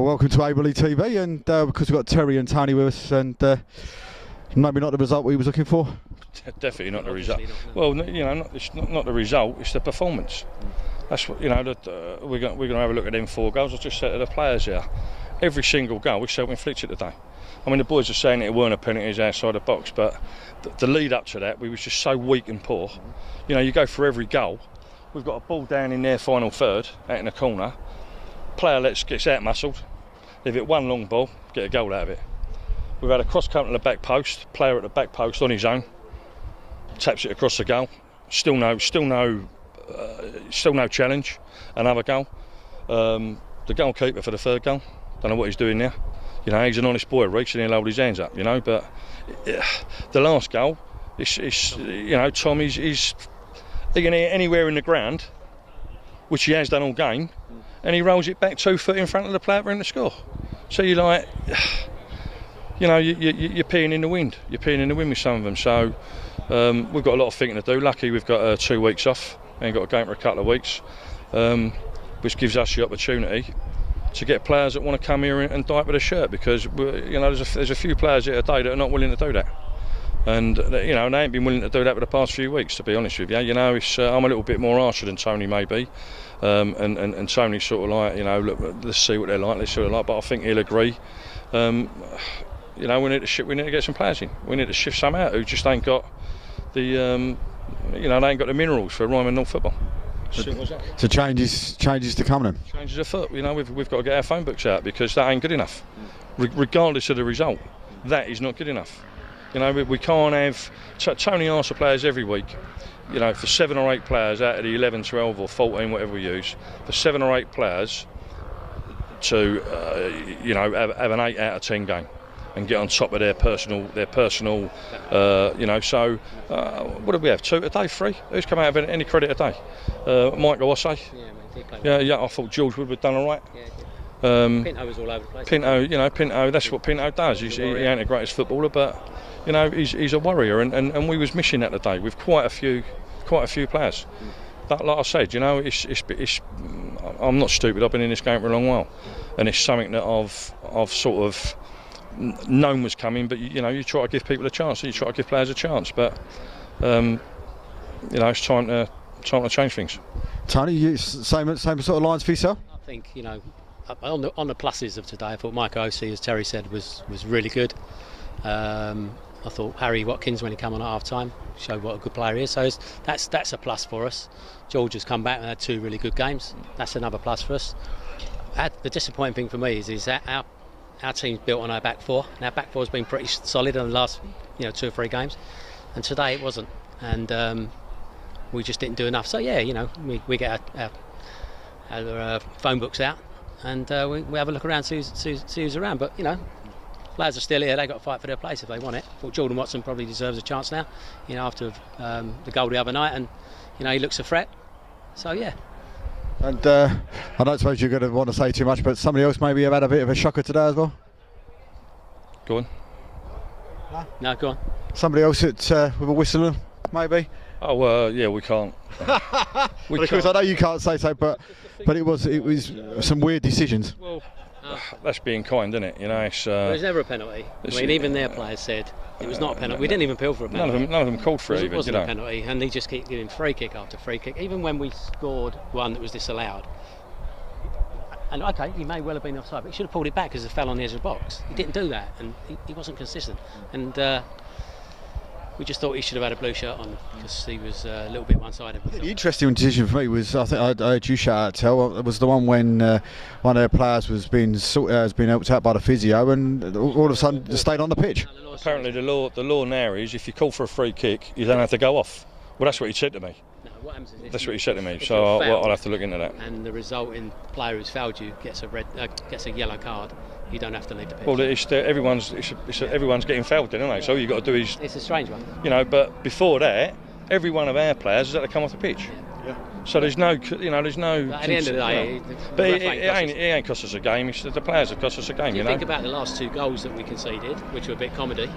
welcome to Aveley TV, and because we've got Terry and Tony with us, and maybe not the result we was looking for. Definitely not the result. Well, you know, not the result. It's the performance. That's what, you know. We're going to have a look at them 4 goals. I just said to the players here, every single goal was self-inflicted today. I mean, the boys are saying it weren't a penalty, it was outside the box, but the lead up to that, we was just so weak and poor. You know, you go for every goal. We've got a ball down in their final third, out in the corner. Player gets out muscled. They've hit one long ball, get a goal out of it. We've had a cross cut to the back post, player at the back post on his own, taps it across the goal. Still no challenge. Another goal. The goalkeeper for the 3rd goal, don't know what he's doing now. You know, he's an honest boy, Reeks, and he'll hold his hands up. You know, but the last goal, it's you know, Tom he can hit anywhere in the ground, which he has done all game, and he rolls it back 2 foot in front of the player for him to score. So you're like, you know, you're peeing in the wind. You're peeing in the wind with some of them. So we've got a lot of thinking to do. Lucky we've got 2 weeks off and got a game for a couple of weeks, which gives us the opportunity to get players that want to come here and dive with a shirt, because you know there's a few players here today that are not willing to do that, and you know they ain't been willing to do that for the past few weeks, to be honest with you. You know, I'm a little bit more harsher than Tony maybe, and Tony's sort of like, you know, look, let's see what they're like, but I think he'll agree. You know, we need to get some players in. We need to shift some out who just ain't got the you know, they ain't got the minerals for Ryman North football. So changes to come then? Changes afoot. You know, we've got to get our phone books out, because that ain't good enough. Regardless of the result, that is not good enough. You know, we can't have... Tony asks the players every week, you know, for 7 or 8 players out of the 11, 12 or 14, whatever we use, for 7 or 8 players to, you know, have an 8 out of 10 game and get on top of their personal, you know. So what do we have? 2 a day, 3? Who's come out of any credit a day? Michael, I say. Yeah. I thought George would have done all right. Pinto was all over the place. Pinto. That's what Pinto does. He ain't the greatest footballer, but you know, he's a warrior, and we was missing that today with quite a few players. But like I said, you know, it's I'm not stupid. I've been in this game for a long while, and it's something that I've sort of known was coming. But you know, you try to give people a chance, you try to give players a chance. But you know, it's time to change things. Tony, you same sort of lines for yourself? I think, you know, on the pluses of today, I thought Mike O'C, as Terry said, was really good. I thought Harry Watkins, when he came on at half time, showed what a good player he is. So that's a plus for us. George has come back and had 2 really good games. That's another plus for us. The disappointing thing for me is that our team's built on our back 4. And our back 4 has been pretty solid in the last 2 or 3 games, and today it wasn't. And we just didn't do enough. So yeah, you know, we get our phone books out, and we have a look around, see who's around. But you know, players are still here. They got to fight for their place if they want it. I thought Jordan Watson probably deserves a chance now. You know, after the goal the other night, and you know, he looks a threat. So yeah. And I don't suppose you're going to want to say too much, but somebody else maybe have had a bit of a shocker today as well. Go on. No, go on. Somebody else with a whistle, maybe. Oh yeah, we can't. Of course, I know you can't say so, but it was some weird decisions. Well, that's being kind, isn't it? You know, it was never a penalty. I mean, even their players said it was not a penalty. We didn't even appeal for a penalty. None of them called for it. It wasn't a penalty, and they just keep giving free kick after free kick. Even when we scored one that was disallowed, and okay, he may well have been offside, but he should have pulled it back because it fell on the edge of the box. He didn't do that, and he wasn't consistent. And we just thought he should have had a blue shirt on because he was a little bit one-sided. The interesting decision for me was, I think I heard you shout out, Tel, it was the one when one of their players has been helped out by the physio, and all of a sudden stayed on the pitch. Apparently the law now is if you call for a free kick, you don't have to go off. Well, that's what he said to me. No, what happens is that's what he said to me. So I'll have to look into that. And the resulting player who's fouled you gets a yellow card. You don't have to leave the pitch. Well, everyone's getting fouled then, aren't they? So all you've got to do is... It's a strange one. You know, but before that, every one of our players has had to come off the pitch. Yeah. So there's no... But at the end of the day... But it ain't cost us a game. It's the players have cost us a game, you know? Think about the last 2 goals that we conceded, which were a bit comedy.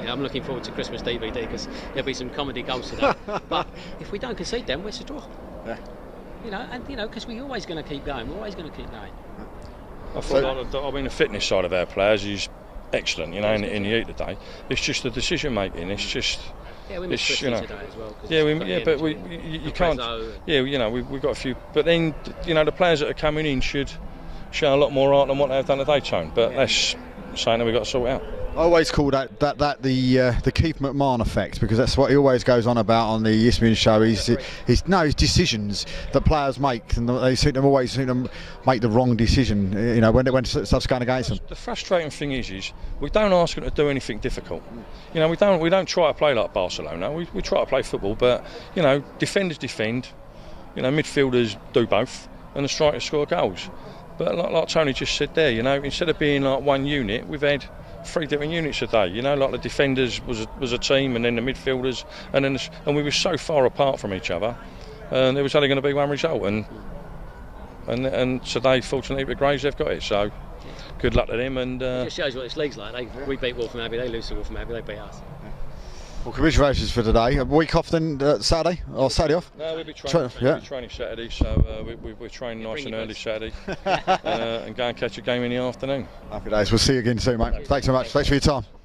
Yeah, I'm looking forward to Christmas DVD because there'll be some comedy goals today. But if we don't concede them, it's a draw. Yeah. You know, and because we're always going to keep going. We're always going to keep going. I mean, the fitness side of our players is excellent, you know, in the heat of the day. It's just the decision making. It's just. Yeah, we missed you know, today as well. But you can't. Yeah, you know, we've got a few. But then, you know, the players that are coming in should show a lot more art than what they've done today, Tone. But that's something that we've got to sort out. I always call that the Keith McMahon effect, because that's what he always goes on about on the ESPN show. His decisions that players make, and they always seem to make the wrong decision. You know, when stuff's going against them. The frustrating thing is we don't ask them to do anything difficult. You know, we don't try to play like Barcelona. We try to play football, but you know, defenders defend. You know, midfielders do both, and the strikers score goals. But like Tony just said there, you know, instead of being like one unit, we've had 3 different units today. You know, like the defenders was a team, and then the midfielders, and we were so far apart from each other, and there was only going to be one result. And today, fortunately for Graves, they've got it. So good luck to them. And it just shows what this league's like. We beat Wolverhampton Abbey, they lose to Wolverhampton Abbey, they beat us. Well, congratulations for today. A week off then, Saturday, or Saturday off? No, we'll be training. We'll be training Saturday, so we're training nice and early Saturday, and go and catch a game in the afternoon. Happy days. We'll see you again soon, mate. Thanks so much. Thanks for your time.